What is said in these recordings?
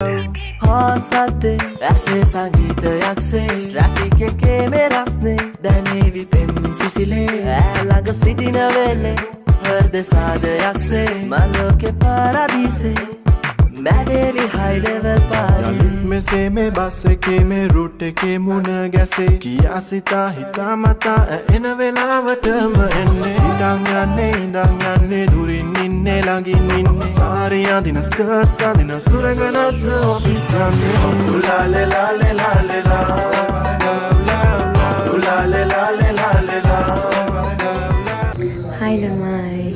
හොන් සද්දේ ඇසේ සංගීතයක් සේ ට්‍රැෆික් එකේ මේ රස්නේ දැනේවි පෙම් සිසිලේ ඈ ළඟ සිටින වෙලේ හෘද සාදයක් සේ මලෝකේ පාරදීසේ मैंने हाई लेवल पारी में से में बस के में रूट के मुना गैसे किया सिता हिता मता इन वेलावटम एन्ने ඉඳං දුරින් ඉන්නේ ළඟින් ඉන්නේ සාරියා දින ස්කර්ට් සාදින සුරංගනත් ඔෆිස් යන්නේ උලාලේ ලාලේ ලාලේ හයි ළමයි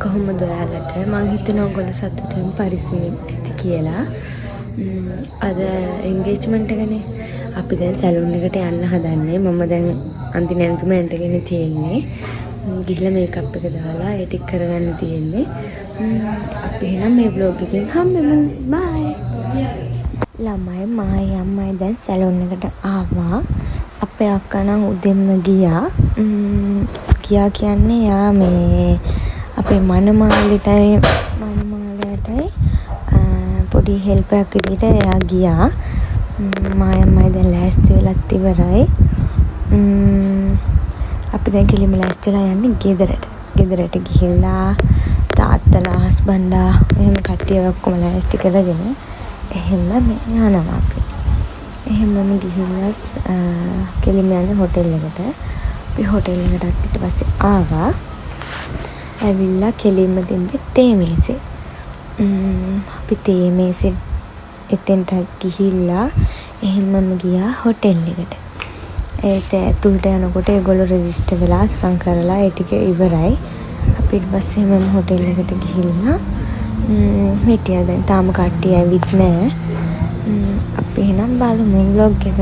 කොහොමද ඔයාලට මං හිතනවා ඔයගොල්ලෝ සතුටින් පරිස්සමින් ඇති කියලා අද එන්ගේජ්මන්ට් එකනේ අපි දැන් සැලූන් එකට යන්න හදන්නේ මම දැන් අන්තිම ඇඳුම ඇඳගෙන තියෙන්නේ ගිහලා මේකප් එක දාලා ඒ ටික කරගන්න තියෙන්නේ අපි එහෙනම් මේ vlog එකෙන් හම්බෙමු බයි ළමයි මායි අම්මයි දැන් සැලූන් එකට ආවා අපේ අක්කා නම් උදෙන්ම ගියා කියන්නේ යා මේ අපේ මනමාලටයි පොඩි හෙල්ප් එකක් විදිහට එයා ගියා මායි අම්මයි දැන් ලෑස්ති වෙලත් ඉවරයි අපි දැන් කෙලිම ලෑස්තිලා යන්නේ ගෙදරට ගිහිල්ලා තාත්තලා හස්බන්ඩා එහෙම කට්ටිය ඔක්කොම ලෑස්ති කරගෙන එහෙම යනවා අපි එහෙමම ගිහිල්ලා කෙලිම යන්නේ හොටෙල් එකට අපි හොටෙල් එකටත් ඊට පස්සේ ආවා ඇවිල්ලා කෙලින්ම දෙන්නේ තේමේසේ අපි තේමේසේ එතෙන්ට ගිහිල්ලා එහෙමම ගියා හොටෙල් එකට ඒත් ඇතුළට යනකොට ඒගොල්ලෝ රෙජිස්ටර් වෙලා අස්සම් කරලා ඒ ටික ඉවරයි අපි ඊට පස්සේ මම හොටෙල් එකට ගිහිල්ලා හිටියා දැන් තාම කට්ටිය ඇවිත් නැහැ අපි එහෙනම් බලමු vlog එක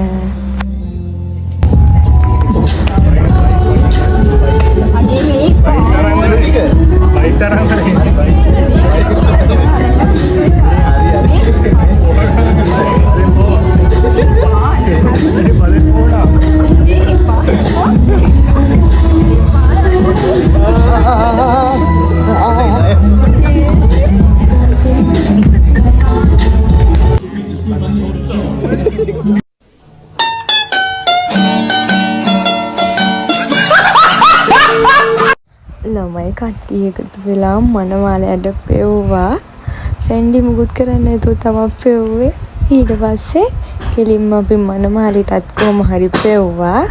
ළමයි කට්ටිය එකතු වෙලා මනමාලයට පෙව්වා සැන්ඩි මුකුත් කරන්න නැතුව තමයි පෙව්වේ ඊට පස්සේ කෙලින්ම අපි මනමාලිටත් කොහොම හරි පෙව්වා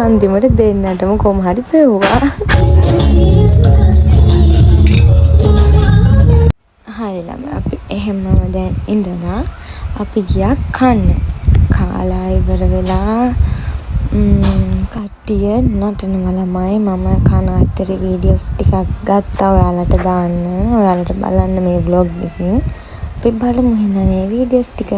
අන්තිමට දෙන්නටම කොහොම හරි පෙව්වා හරි ළමයි අපි එහෙමම දැන් ඉඳලා අපි ගියා කන්න කාලා ඉවර වෙලා කට්ටිය නටනවා ළමයි මම කන අතරේ වීඩියෝස් ටිකක් ගත්තා ඔයාලට දාන්න ඔයාලට බලන්න මේ vlog එකකින් අපි බලමු එහෙනම් මේ වීඩියෝස් ටික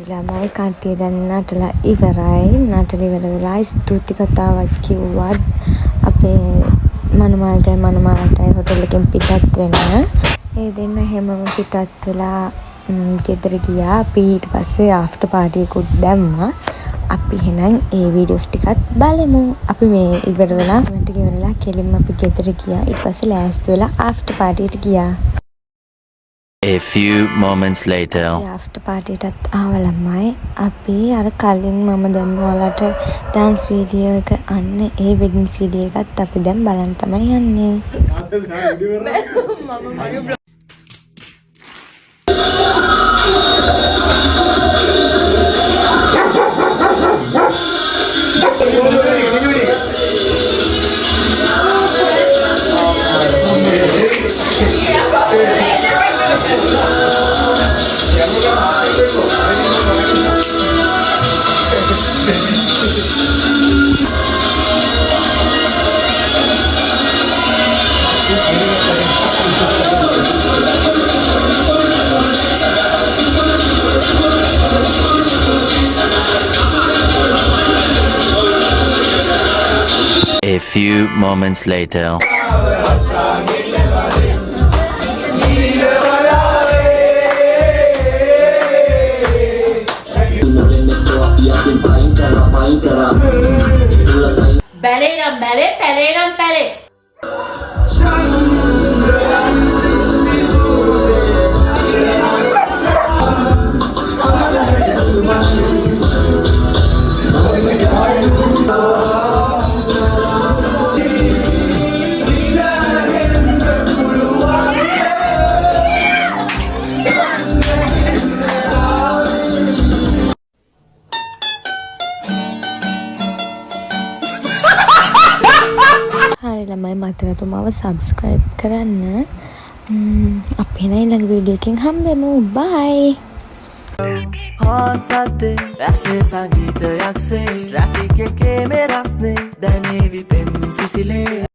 ළමයි කට්ටිය දැන් නටලා ඉවරයි නටලා ඉවර වෙලා ස්තුති කතාවක් කිව්වා අපේ මනමාලටයි හොටෙල් එකෙන් පිටත් වෙන්න ඒ දෙන්න හැමම පිටත් වෙලා ගෙදර ගියා අපි ඊට පස්සේ ආෆ්ටර් පාටි එකක් දැම්මා අපි එහෙනම් ඒ වීඩියෝස් ටිකත් බලමු අපි මේ ඉවර වෙලා ටික ඉවරලා කෙලින්ම අපි ගෙදර ගියා ඊට පස්සේ ලෑස්ති වෙලා ආෆ්ටර් පාටියට ගියා A few moments later after පාටියටත් ආවා ළමයි අපි අර කලින් මම දැම්ම ඔයාලට dance video එක අන්න ඒ wedding CD එකත් අපි දැන් බලන්න තමයි යන්නේ Ya no few moments later. බැලේ නම් බැලේ පැලේ නම් පැලේ හරි ළමයි මතකතුමාව සබස්ක්‍රයිබ් කරන්න. අපි එන ඊළඟ වීඩියෝ එකකින් හම්බෙමු. බයි. හාන් සද්දේ රැසේ සංගීතයක්සේ ට්‍රැෆික් එකේ මේ රස්නේ දැනේවි පෙම් සිසිලේ